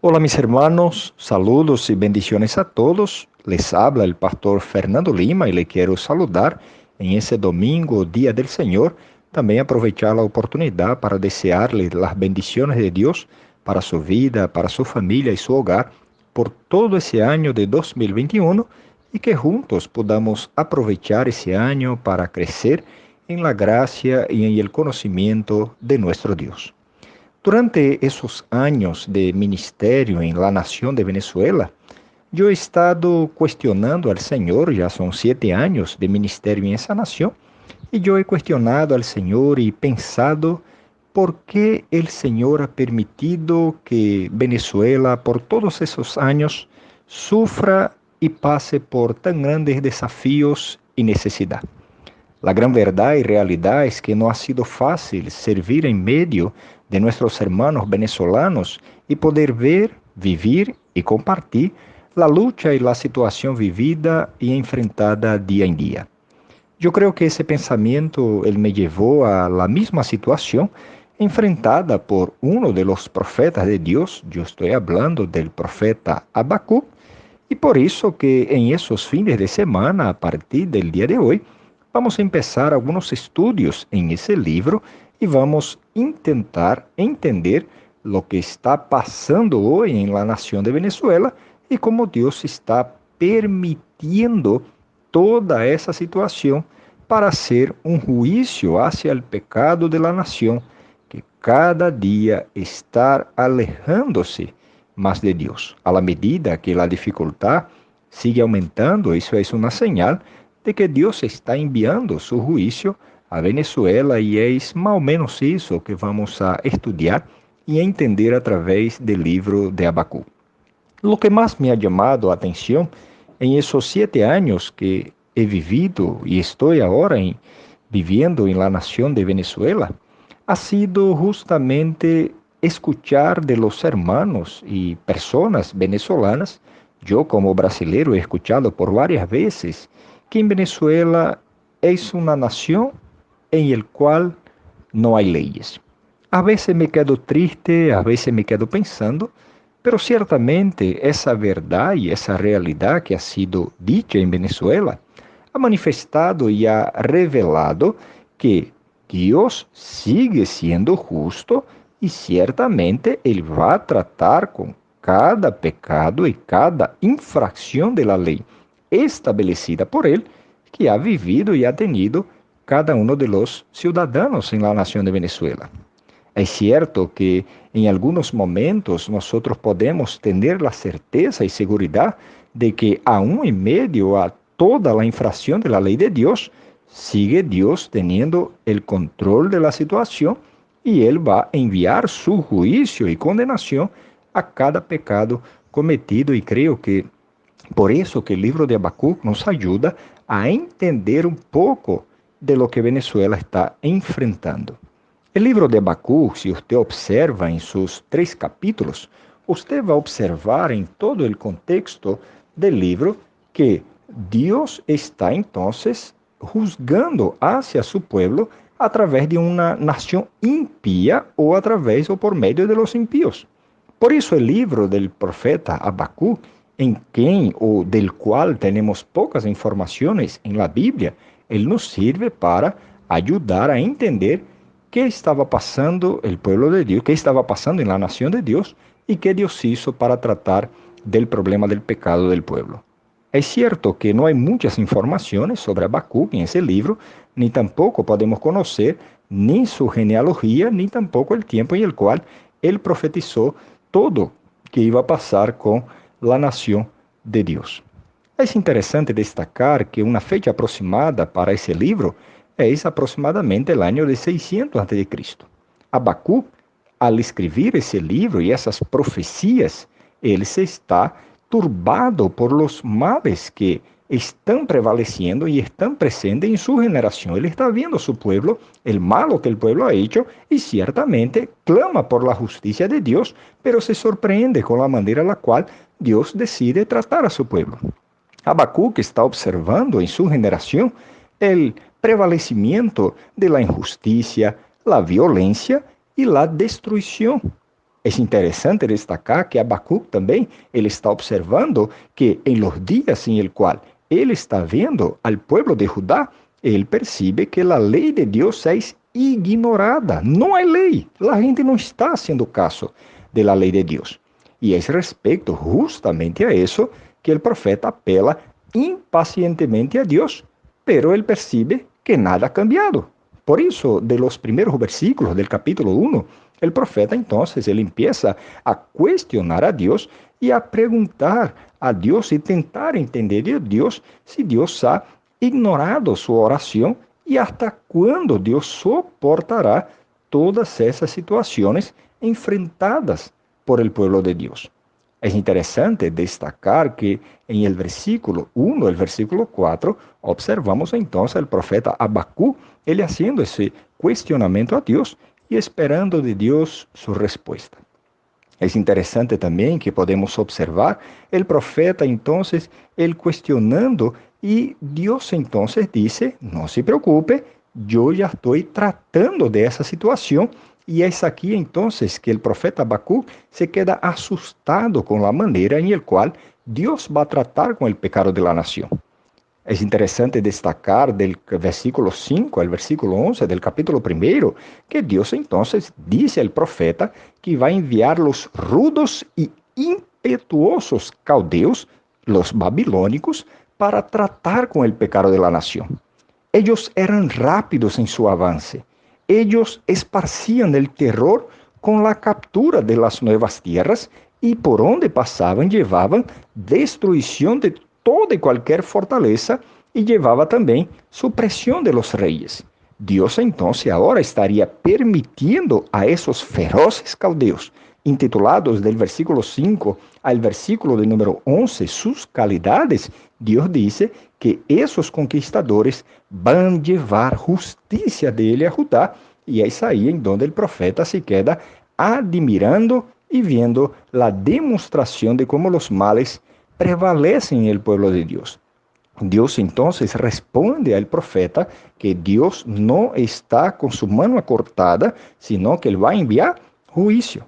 Hola mis hermanos, saludos y bendiciones a todos. Les habla el pastor Fernando Lima y le quiero saludar en ese domingo, Día del Señor. También aprovechar la oportunidad para desearle las bendiciones de Dios para su vida, para su familia y su hogar por todo ese año de 2021 y que juntos podamos aprovechar ese año para crecer en la gracia y en el conocimiento de nuestro Dios. Durante esos años de ministerio en la nación de Venezuela, yo he estado cuestionando al Señor, ya son 7 años de ministerio en esa nación, y yo he cuestionado al Señor y pensado por qué el Señor ha permitido que Venezuela por todos esos años sufra y pase por tan grandes desafíos y necesidad. La gran verdad y realidad es que no ha sido fácil servir en medio de nuestros hermanos venezolanos y poder ver, vivir y compartir la lucha y la situación vivida y enfrentada día en día. Yo creo que ese pensamiento él me llevó a la misma situación enfrentada por uno de los profetas de Dios. Yo estoy hablando del profeta Habacuc, y por eso que en esos fines de semana, a partir del día de hoy, vamos a empezar algunos estudios en ese libro y vamos a intentar entender lo que está pasando hoy en la nación de Venezuela y cómo Dios está permitiendo toda esa situación para hacer un juicio hacia el pecado de la nación que cada día está alejándose más de Dios. A la medida que la dificultad sigue aumentando, eso es una señal de que Dios está enviando su juicio a Venezuela y es más o menos eso que vamos a estudiar y a entender a través del libro de Habacuc. Lo que más me ha llamado a atención en esos 7 años que he vivido y estoy ahora viviendo en la nación de Venezuela ha sido justamente escuchar de los hermanos y personas venezolanas. Yo como brasileño he escuchado por varias veces que en Venezuela es una nación en la cual no hay leyes. A veces me quedo triste, a veces me quedo pensando, pero ciertamente esa verdad y esa realidad que ha sido dicha en Venezuela ha manifestado y ha revelado que Dios sigue siendo justo y ciertamente Él va a tratar con cada pecado y cada infracción de la ley establecida por Él que ha vivido y ha tenido cada uno de los ciudadanos en la nación de Venezuela. Es cierto que en algunos momentos nosotros podemos tener la certeza y seguridad de que aún en medio a toda la infracción de la ley de Dios, sigue Dios teniendo el control de la situación y Él va a enviar su juicio y condenación a cada pecado cometido. Y creo que por eso que el libro de Habacuc nos ayuda a entender un poco de lo que Venezuela está enfrentando. El libro de Habacuc, si usted observa en sus 3 capítulos, usted va a observar en todo el contexto del libro que Dios está entonces juzgando hacia su pueblo a través de una nación impía o a través o por medio de los impíos. Por eso el libro del profeta Habacuc, en quien o del cual tenemos pocas informaciones en la Biblia, él nos sirve para ayudar a entender qué estaba pasando el pueblo de Dios, qué estaba pasando en la nación de Dios y qué Dios hizo para tratar del problema del pecado del pueblo. Es cierto que no hay muchas informaciones sobre Habacuc en ese libro, ni tampoco podemos conocer ni su genealogía, ni tampoco el tiempo en el cual él profetizó todo que iba a pasar con la nación de Dios. Es interesante destacar que una fecha aproximada para ese libro es aproximadamente el año de 600 a.C. Habacuc, al escribir ese libro y esas profecías, él se está turbado por los males que están prevaleciendo y están presentes en su generación. Él está viendo a su pueblo, el malo que el pueblo ha hecho, y ciertamente clama por la justicia de Dios, pero se sorprende con la manera en la cual Dios decide tratar a su pueblo. Habacuc está observando en su generación el prevalecimiento de la injusticia, la violencia y la destrucción. Es interesante destacar que Habacuc también, él está observando que en los días en el cual él está viendo al pueblo de Judá, él percibe que la ley de Dios es ignorada. No hay ley. La gente no está haciendo caso de la ley de Dios. Y es respecto justamente a eso que el profeta apela impacientemente a Dios, pero él percibe que nada ha cambiado. Por eso, de los primeros versículos del capítulo 1, el profeta entonces él empieza a cuestionar a Dios y a preguntar a Dios y tentar entender de Dios si Dios ha ignorado su oración y hasta cuándo Dios soportará todas esas situaciones enfrentadas por el pueblo de Dios. Es interesante destacar que en el versículo 1, el versículo 4, observamos entonces al profeta Habacuc, él haciendo ese cuestionamiento a Dios y esperando de Dios su respuesta. Es interesante también que podemos observar el profeta entonces, él cuestionando y Dios entonces dice, no se preocupe, yo ya estoy tratando de esa situación. Y es aquí entonces que el profeta Habacuc se queda asustado con la manera en la cual Dios va a tratar con el pecado de la nación. Es interesante destacar del versículo 5 al versículo 11 del capítulo 1 que Dios entonces dice al profeta que va a enviar los rudos y impetuosos caldeos, los babilónicos, para tratar con el pecado de la nación. Ellos eran rápidos en su avance. Ellos esparcían el terror con la captura de las nuevas tierras y por donde pasaban llevaban destrucción de toda y cualquier fortaleza y llevaba también supresión de los reyes. Dios entonces ahora estaría permitiendo a esos feroces caldeos, intitulados del versículo 5 al versículo de número 11, sus calidades, Dios dice que esos conquistadores van a llevar justicia de él a Judá, y es ahí en donde el profeta se queda admirando y viendo la demostración de cómo los males prevalecen en el pueblo de Dios. Dios entonces responde al profeta que Dios no está con su mano acortada, sino que él va a enviar juicio.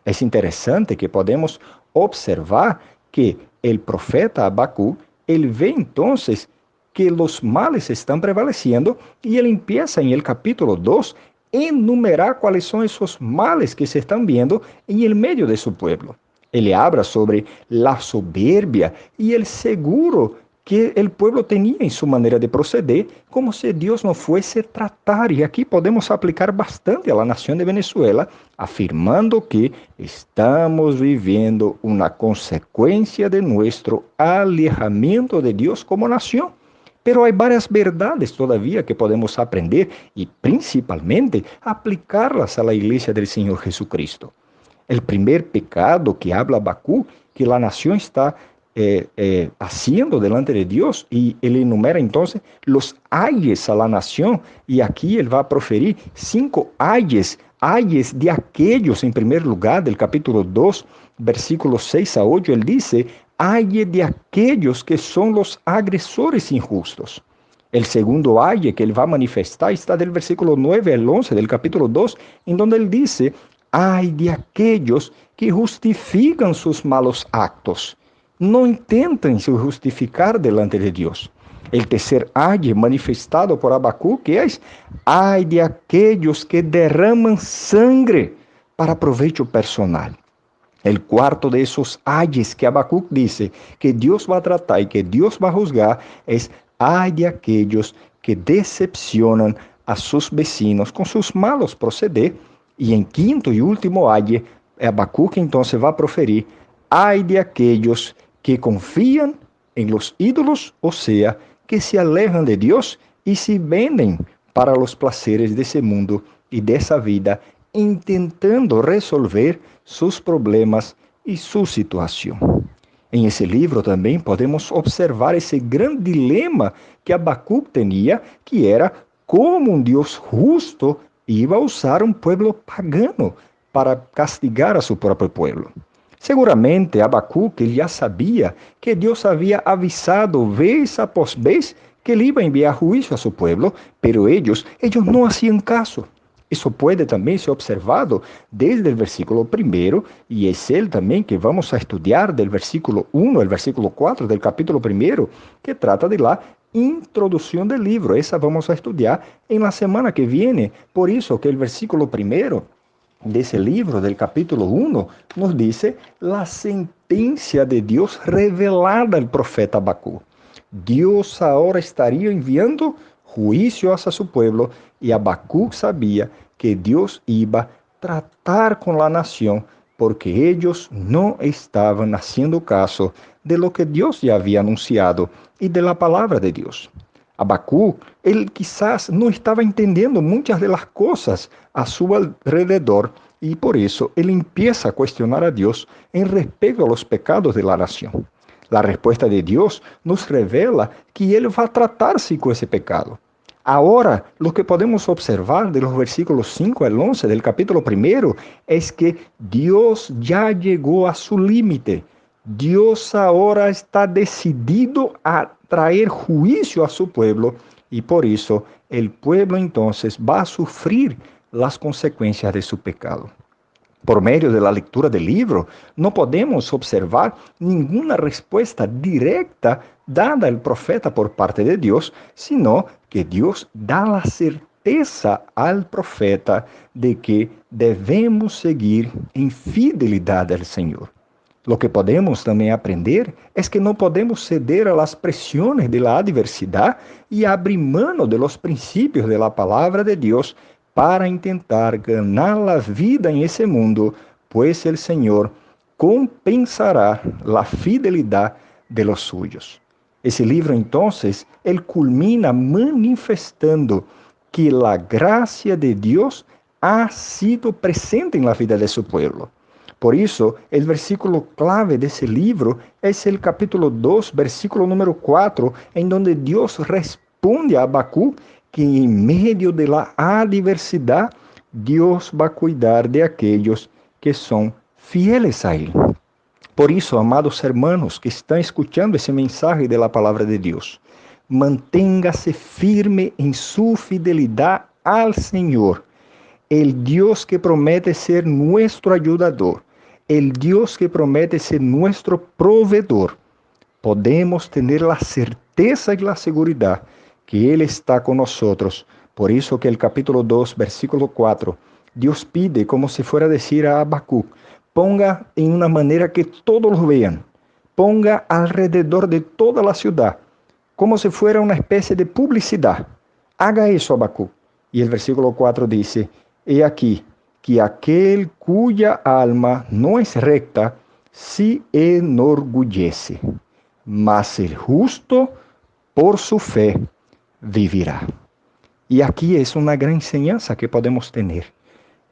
Es interesante que podemos observar que el profeta Habacuc, él ve entonces que los males están prevaleciendo y él empieza en el capítulo 2 a enumerar cuáles son esos males que se están viendo en el medio de su pueblo. Ele habla sobre la soberbia y el seguro que el pueblo tenía en su manera de proceder, como si Dios no fuese a tratar. Y aquí podemos aplicar bastante a la nación de Venezuela, afirmando que estamos viviendo una consecuencia de nuestro alejamiento de Dios como nación. Pero hay varias verdades todavía que podemos aprender y principalmente aplicarlas a la iglesia del Señor Jesucristo. El primer pecado que habla Habacuc, que la nación está haciendo delante de Dios, y él enumera entonces los ayes a la nación, y aquí él va a proferir 5 ayes de aquellos, en primer lugar, del capítulo 2, versículos 6 a 8, él dice, aye de aquellos que son los agresores injustos. El segundo aye que él va a manifestar está del versículo 9 al 11 del capítulo 2, en donde él dice, ay de aquellos que justifican sus malos actos, no intentan se justificar delante de Dios. El tercer ay manifestado por Habacuc que es, ay de aquellos que derraman sangre para provecho personal. El cuarto de esos ayes que Habacuc dice que Dios va a tratar y que Dios va a juzgar es, ay de aquellos que decepcionan a sus vecinos con sus malos proceder. Y en quinto y último ay, Habacuc entonces va a proferir, ay de aquellos que confían en los ídolos, o sea, que se alejan de Dios y se venden para los placeres de ese mundo y de esa vida, intentando resolver sus problemas y su situación. En ese libro também podemos observar esse grande dilema que Habacuc tinha, que era como um Deus justo iba a usar um pueblo pagano para castigar a seu próprio pueblo. Seguramente Habacuc ele já sabia que Deus havia avisado vez após vez que ele iba a enviar juízo a seu pueblo, pero ellos não hacían caso. Isso pode também ser observado desde o versículo 1, e é ele também que vamos a estudar del versículo 1 ao versículo 4 del capítulo 1, que trata de la introdução do livro. Essa vamos a estudar em la semana que viene. Por isso que o versículo 1 desse livro, del capítulo 1, nos diz la sentencia de Deus revelada ao profeta Habacuc. Deus agora estaria enviando juízo a su pueblo, e Habacuc sabia que Deus iba tratar com a nação, porque eles não estavam haciendo caso de lo que Deus já havia anunciado e de la palavra de Deus. Habacuc, ele quizás não estava entendendo muitas das coisas a seu alrededor, e por isso ele empieza a questionar a Deus em respeito aos pecados de la nação. A resposta de Deus nos revela que ele vai tratar-se com esse pecado. Agora, o que podemos observar de los versículos 5 al 11 del capítulo 1 es que Dios ya llegó a su límite. Dios ahora está decidido a traer juicio a su pueblo y por eso el pueblo entonces va a sufrir las consecuencias de su pecado. Por meio da leitura do livro, não podemos observar nenhuma resposta direta dada ao profeta por parte de Deus, sino que Deus dá a certeza ao profeta de que devemos seguir em fidelidade ao Senhor. Lo que podemos também aprender é que não podemos ceder a las presiones de la adversidade e abrir mano de los princípios de la palavra de Deus para intentar ganhar a vida em esse mundo, pois o Senhor compensará a fidelidade de los suyos. Esse livro, então, ele culmina manifestando que a graça de Deus ha sido presente na vida de seu povo. Por isso, o versículo clave desse livro é o capítulo 2, versículo número 4, em donde Deus responde a Habacuc que em meio de la adversidade, Deus vai cuidar de aqueles que são fieles a Ele. Por isso, amados hermanos que estão escutando esse mensagem da palavra de Deus, mantenha-se firme em sua fidelidade ao Senhor, el Deus que promete ser nosso ajudador, el Deus que promete ser nosso provedor. Podemos ter a certeza e a segurança que Ele está com nós. Por isso que o capítulo 2, versículo 4, Deus pide, como se fuera a dizer a Habacuc, ponga em uma maneira que todos vean, ponga alrededor de toda a cidade, como se fuera uma espécie de publicidade. Haga isso, Habacuc. E o versículo 4 diz, he aqui, que aquele cuya alma não é recta, se enorgullece, mas el justo, por su fé, vivirá. E aqui é uma grande enseñança que podemos ter.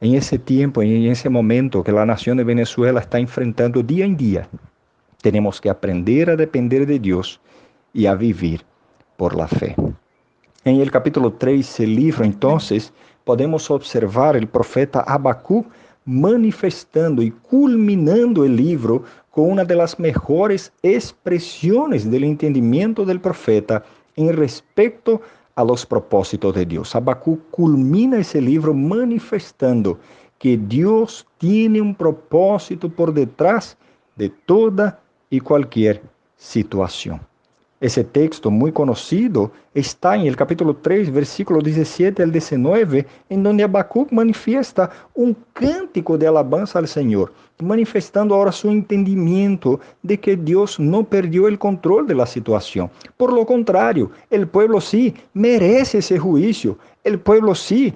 Em esse tempo, em esse momento que a nação de Venezuela está enfrentando dia em dia, temos que aprender a depender de Deus e a viver por la fé. Em el capítulo 3 do livro, então, podemos observar o profeta Habacuc manifestando e culminando o livro com uma das melhores expressões do entendimento do profeta em respeito a los propósitos de Deus. Habacuc culmina esse livro manifestando que Deus tem propósito por detrás de toda e qualquer situação. Esse texto muito conhecido está em el capítulo 3, versículo 17 al 19, em donde Habacuc manifiesta cântico de alabanza ao Senhor, manifestando agora seu entendimento de que Deus não perdeu o controle da situação. Por lo contrário, o pueblo sí merece esse juízo, o pueblo sí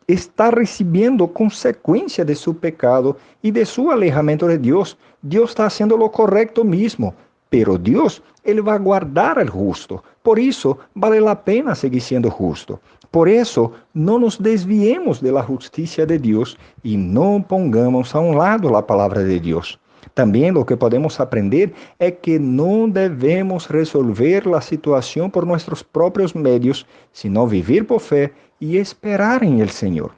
está recebendo consequência de seu pecado e de seu alejamento de Deus. Deus está fazendo o correto mesmo. Pero Deus, Ele vai guardar al justo. Por isso, vale a pena seguir sendo justo. Por isso, não nos desviemos de la justiça de Deus e não pongamos a lado a palavra de Deus. Também o que podemos aprender é que não devemos resolver a situação por nossos próprios meios, sino viver por fé e esperar em el Senhor.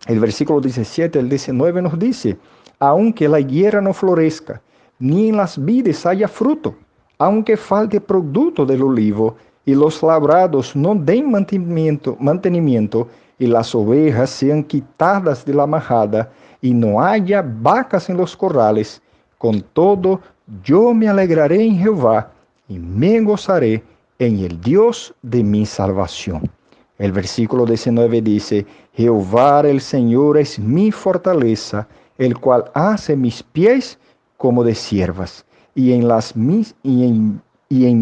O versículo 17 al 19 nos diz, aunque la higuera no florezca, ni en las vides haya fruto, aunque falte produto del olivo, y los labrados no den mantenimiento, y las ovejas sean quitadas de la majada, y no haya vacas en los corrales, con todo yo me alegraré en Jehová, y me gozaré en el Dios de mi salvación. El versículo 19 dice, Jehová el Señor es mi fortaleza, el cual hace mis pies como de siervas, y en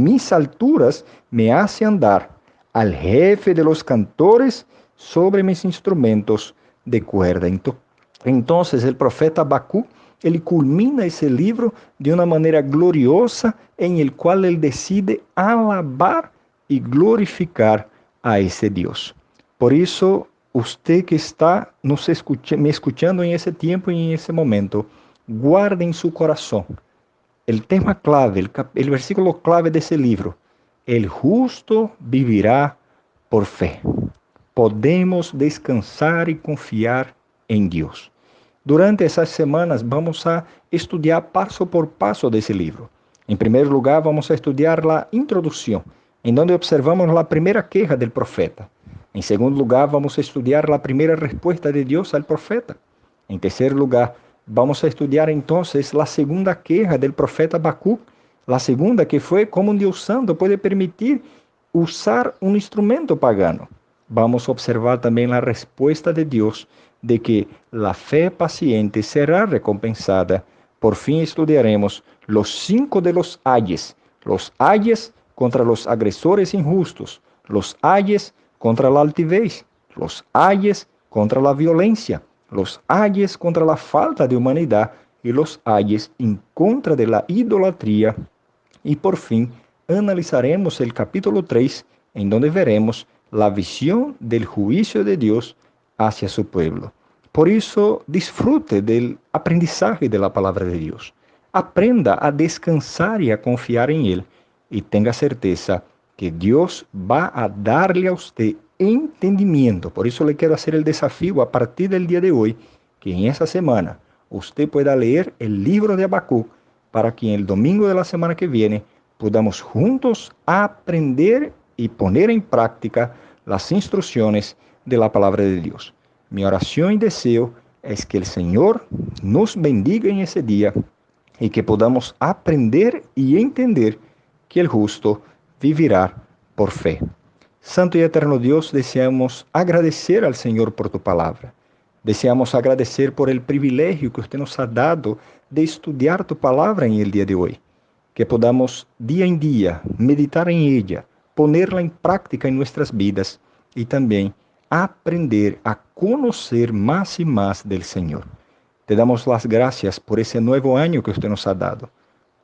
mis alturas me hace andar. Al jefe de los cantores sobre mis instrumentos de cuerda. Entonces el profeta Habacuc, él culmina ese libro de una manera gloriosa en el cual él decide alabar y glorificar a ese Dios. Por eso, usted que está me escuchando en ese tiempo y en ese momento, guarde en su corazón el tema clave, el versículo clave de ese libro. El justo vivirá por fe. Podemos descansar y confiar en Dios. Durante esas semanas vamos a estudiar paso por paso de ese libro. En primer lugar, vamos a estudiar la introducción, en donde observamos la primera queja del profeta. En segundo lugar, vamos a estudiar la primera respuesta de Dios al profeta. En tercer lugar, vamos a estudiar entonces la segunda queja del profeta Habacuc, la segunda que fue cómo un Dios santo puede permitir usar un instrumento pagano. Vamos a observar también la respuesta de Dios de que la fe paciente será recompensada. Por fin estudiaremos los 5 de los ayes contra los agresores injustos, los ayes contra la altivez, los ayes contra la violencia, los ayes contra la falta de humanidad y los ayes en contra de la idolatría. Y por fin analizaremos el capítulo 3, en donde veremos la visión del juicio de Dios hacia su pueblo. Por eso, disfrute del aprendizaje de la palabra de Dios. Aprenda a descansar y a confiar en Él, y tenga certeza que Dios va a darle a usted entendimiento. Por eso le quiero hacer el desafío a partir del día de hoy, que en esa semana usted pueda leer el libro de Habacuc, para que en el domingo de la semana que viene podamos juntos aprender y poner en práctica las instrucciones de la palabra de Dios. Mi oración y deseo es que el Señor nos bendiga en ese día y que podamos aprender y entender que el justo vivirá por fe. Santo y eterno Dios, deseamos agradecer al Señor por tu palabra. Deseamos agradecer por el privilegio que usted nos ha dado de estudiar tu palabra en el día de hoy. Que podamos día en día meditar en ella, ponerla en práctica en nuestras vidas y también aprender a conocer más y más del Señor. Te damos las gracias por ese nuevo año que usted nos ha dado.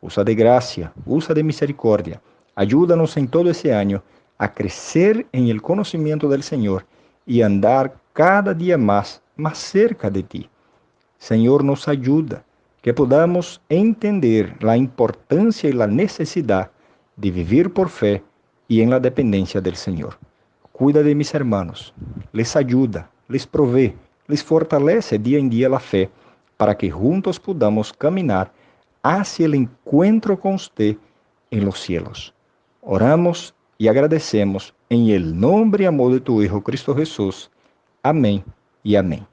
Usa de gracia, usa de misericordia. Ayúdanos en todo ese año a crecer en el conocimiento del Señor y andar cada día más cerca de ti. Señor, nos ayuda, que podamos entender la importancia y la necesidad de vivir por fe y en la dependencia del Señor. Cuida de mis hermanos, les ayuda, les provee, les fortalece día en día la fe, para que juntos podamos caminar hacia el encuentro con usted en los cielos. Oramos y agradecemos en el nombre y amor de tu Hijo Cristo Jesús. Amén y amén.